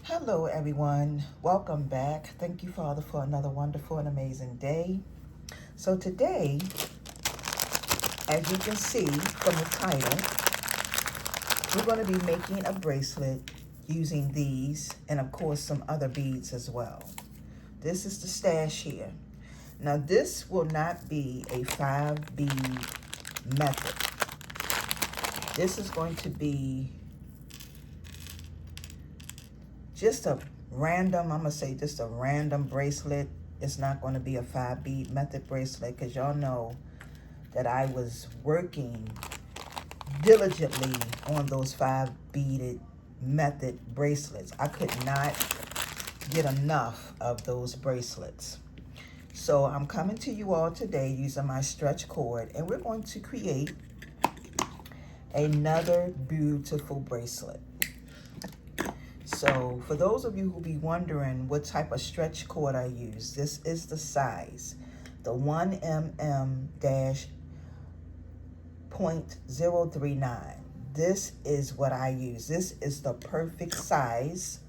Hello everyone, welcome back. Thank you Father for another wonderful and amazing day. So today, as you can see from the title, we're going to be making a bracelet using these and of course some other beads as well. This is the stash here. Now this will not be a 5 bead method. This is going to be just a random, I'm gonna say just a random bracelet. It's not going to be a 5 bead method bracelet because y'all know that I was working diligently on those 5 beaded method bracelets. I could not get enough of those bracelets. So I'm coming to you all today using my stretch cord, and we're going to create another beautiful bracelet. So for those of you who be wondering what type of stretch cord I use, this is the size, the 1mm-.039. This is what I use. This is the perfect size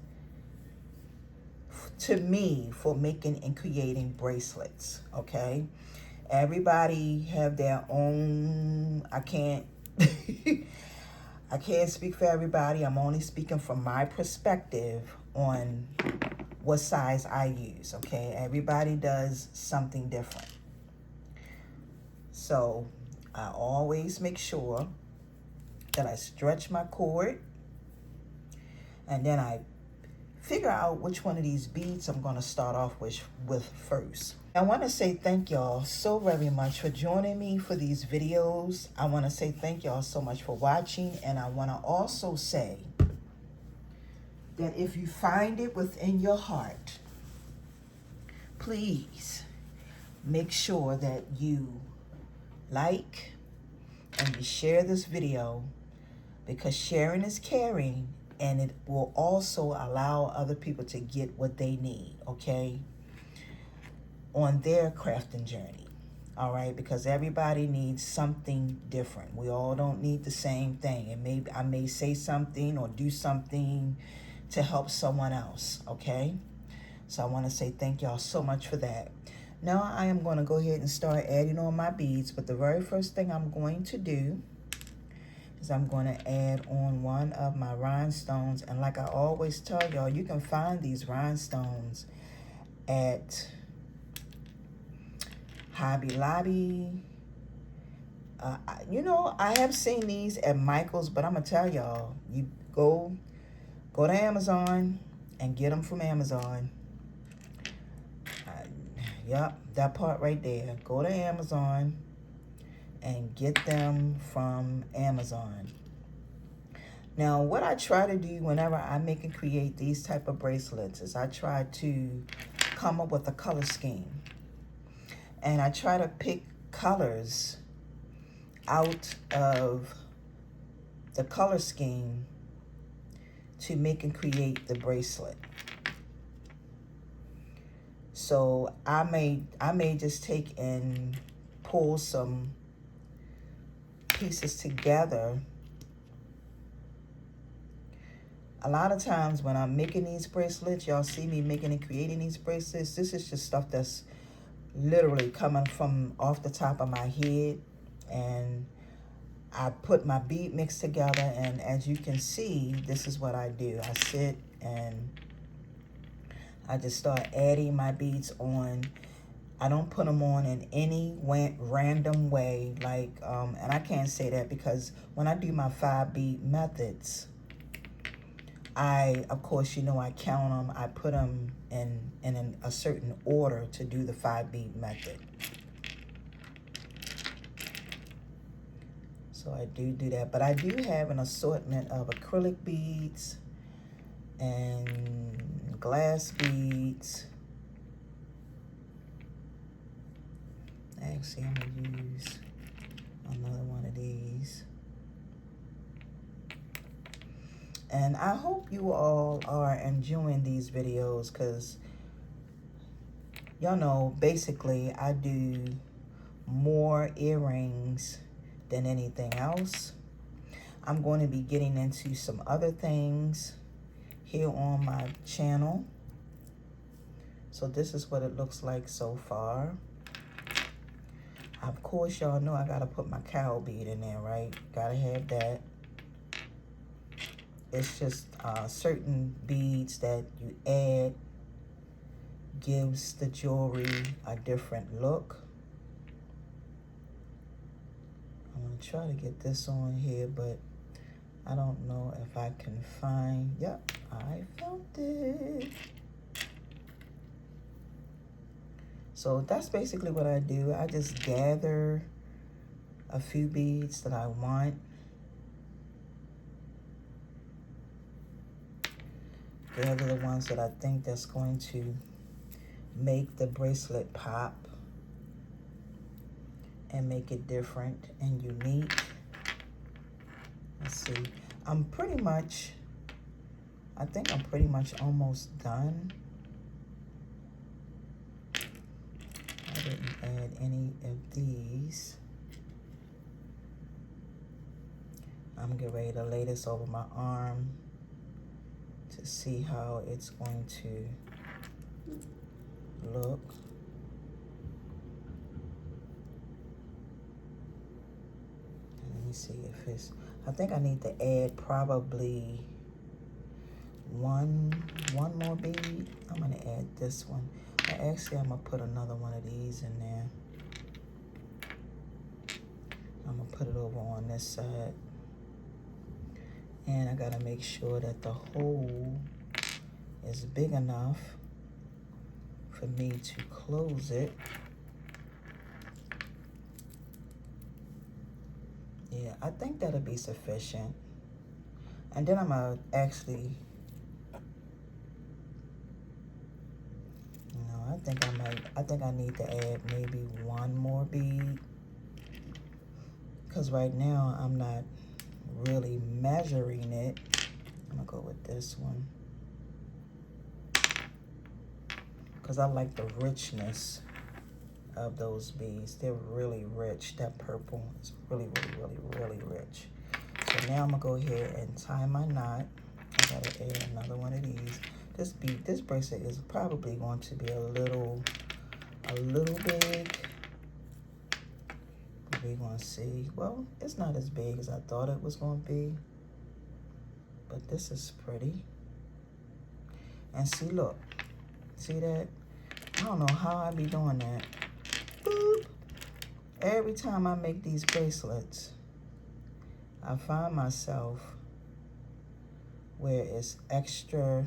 to me for making and creating bracelets, okay? Everybody have their own, I can't I can't speak for everybody. I'm only speaking from my perspective on what size I use, okay? Everybody does something different. So I always make sure that I stretch my cord and then I figure out which one of these beads I'm going to start off with first. I want to say thank y'all so very much for joining me for these videos. I want to say thank y'all so much for watching, and I want to also say that if you find it within your heart, please make sure that you like and you share this video, because sharing is caring, and it will also allow other people to get what they need, okay, on their crafting journey. All right, because everybody needs something different. We all don't need the same thing. And maybe I may say something or do something to help someone else, okay? So I want to say thank y'all so much for that. Now I am going to go ahead and start adding on my beads, but the very first thing I'm going to do is I'm going to add on one of my rhinestones. And like I always tell y'all, you can find these rhinestones at Hobby Lobby. You know, I have seen these at Michael's, but I'm going to tell y'all, you go to Amazon and get them from Amazon. Yep, that part right there. Go to Amazon and get them from Amazon. Now, what I try to do whenever I make and create these type of bracelets is I try to come up with a color scheme. And I try to pick colors out of the color scheme to make and create the bracelet. So I may just take and pull some pieces together. A lot of times when I'm making these bracelets, y'all see me making and creating these bracelets, this is just stuff that's literally coming from off the top of my head, and I put my bead mix together, and as you can see, this is what I do. I sit and I just start adding my beads on. I don't put them on in any random way, like, and I can't say that because when I do my 5 bead methods, of course, you know, I count them. I put them in a certain order to do the 5 bead method. So I do that. But I do have an assortment of acrylic beads and glass beads. Actually, I'm going to use another one of these. And I hope you all are enjoying these videos, because y'all know basically I do more earrings than anything else. I'm going to be getting into some other things here on my channel. So this is what it looks like so far. Of course, y'all know I gotta put my cow bead in there, right? Gotta have that. It's just certain beads that you add gives the jewelry a different look. I'm gonna try to get this on here, but I don't know if I can find, yep, I found it. So that's basically what I do. I just gather a few beads that I want. Gather the ones that I think that's going to make the bracelet pop and make it different and unique. Let's see. I think I'm pretty much almost done. I didn't add any of these. I'm getting ready to lay this over my arm to see how it's going to look. Let me see if it's, I think I need to add probably one more bead. I'm gonna add this one. Actually, I'm gonna put another one of these in there. I'm gonna put it over on this side. And I gotta make sure that the hole is big enough for me to close it. Yeah, I think that'll be sufficient. And then I'm gonna actually, I think I need to add maybe one more bead, because right now I'm not really measuring it. I'm gonna go with this one because I like the richness of those beads. They're really rich. That purple is really rich. So now I'm gonna go ahead and tie my knot. I gotta add another one of these. This bracelet is probably going to be a little big. We're gonna see. Well, it's not as big as I thought it was gonna be, but this is pretty. And see, look, see that? I don't know how I be doing that. Boop. Every time I make these bracelets, I find myself where it's extra.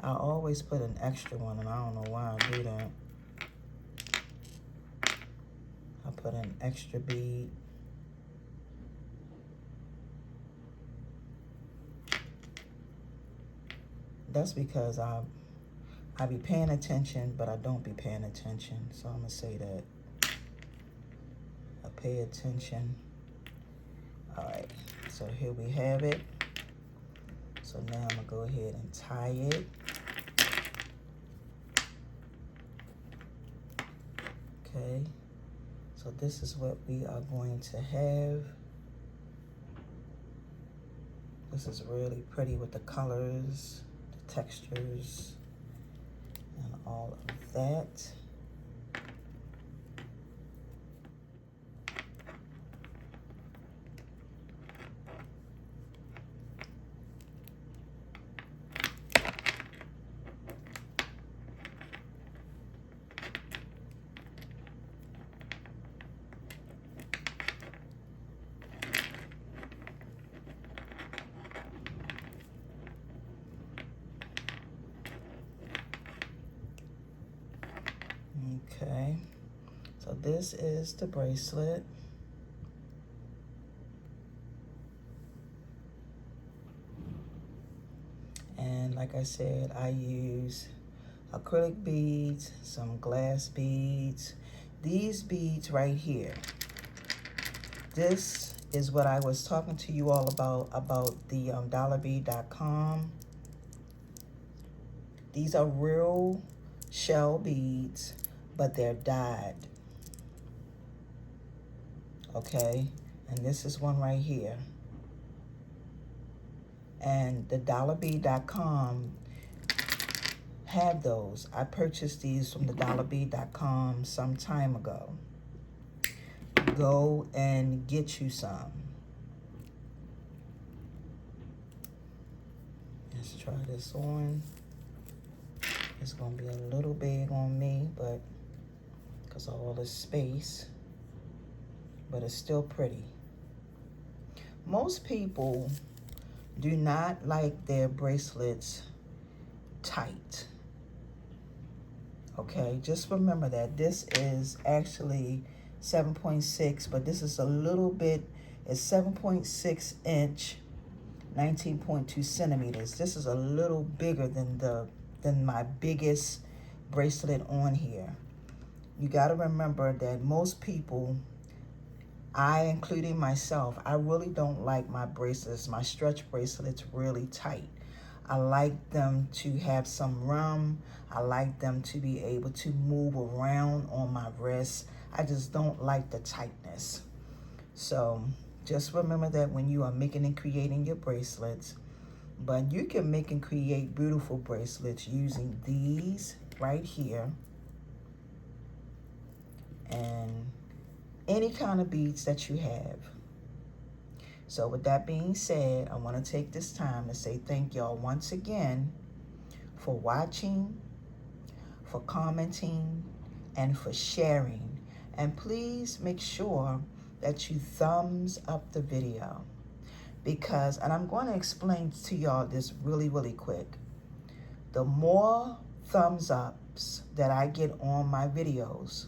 I always put an extra one, and I don't know why I do that. I put an extra bead. That's because I be paying attention, but I don't be paying attention. So I'm gonna say that. I pay attention. All right, so here we have it. So now I'm gonna go ahead and tie it. Okay, so this is what we are going to have. This is really pretty with the colors, the textures, and all of that. Okay, so this is the bracelet. And like I said, I use acrylic beads, some glass beads. These beads right here, this is what I was talking to you all about the dollarbead.com. These are real shell beads, but they're dyed. Okay, and this is one right here. And the dollarbee.com have those. I purchased these from the dollarbee.com some time ago. Go and get you some. Let's try this on. It's gonna be a little big on me, but because of all the space, but it's still pretty. Most people do not like their bracelets tight. Okay, just remember that this is actually 7.6, but this is a little bit, it's 7.6 inch, 19.2 centimeters. This is a little bigger than my biggest bracelet on here. You got to remember that most people, I including myself, I really don't like my bracelets, my stretch bracelets really tight. I like them to have some room. I like them to be able to move around on my wrist. I just don't like the tightness. So just remember that when you are making and creating your bracelets. But you can make and create beautiful bracelets using these right here and any kind of beads that you have. So with that being said, I want to take this time to say thank y'all once again for watching, for commenting, and for sharing. And please make sure that you thumbs up the video, because, and I'm going to explain to y'all this really, really quick. The more thumbs ups that I get on my videos,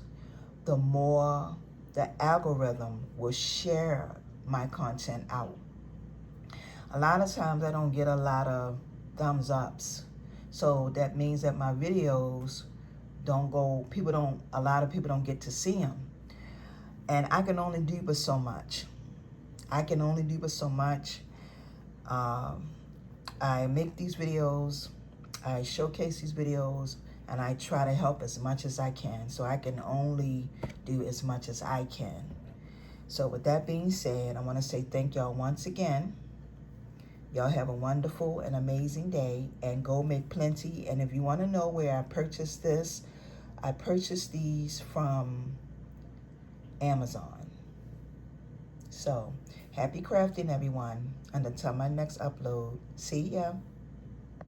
the more the algorithm will share my content out. A lot of times I don't get a lot of thumbs ups. So that means that my videos don't go, a lot of people don't get to see them. And I can only do but so much. I can only do but so much. I make these videos, I showcase these videos, and I try to help as much as I can. So I can only do as much as I can. So with that being said, I want to say thank y'all once again. Y'all have a wonderful and amazing day, and go make plenty. And if you want to know where I purchased this, I purchased these from Amazon. So happy crafting, everyone. And until my next upload, see ya.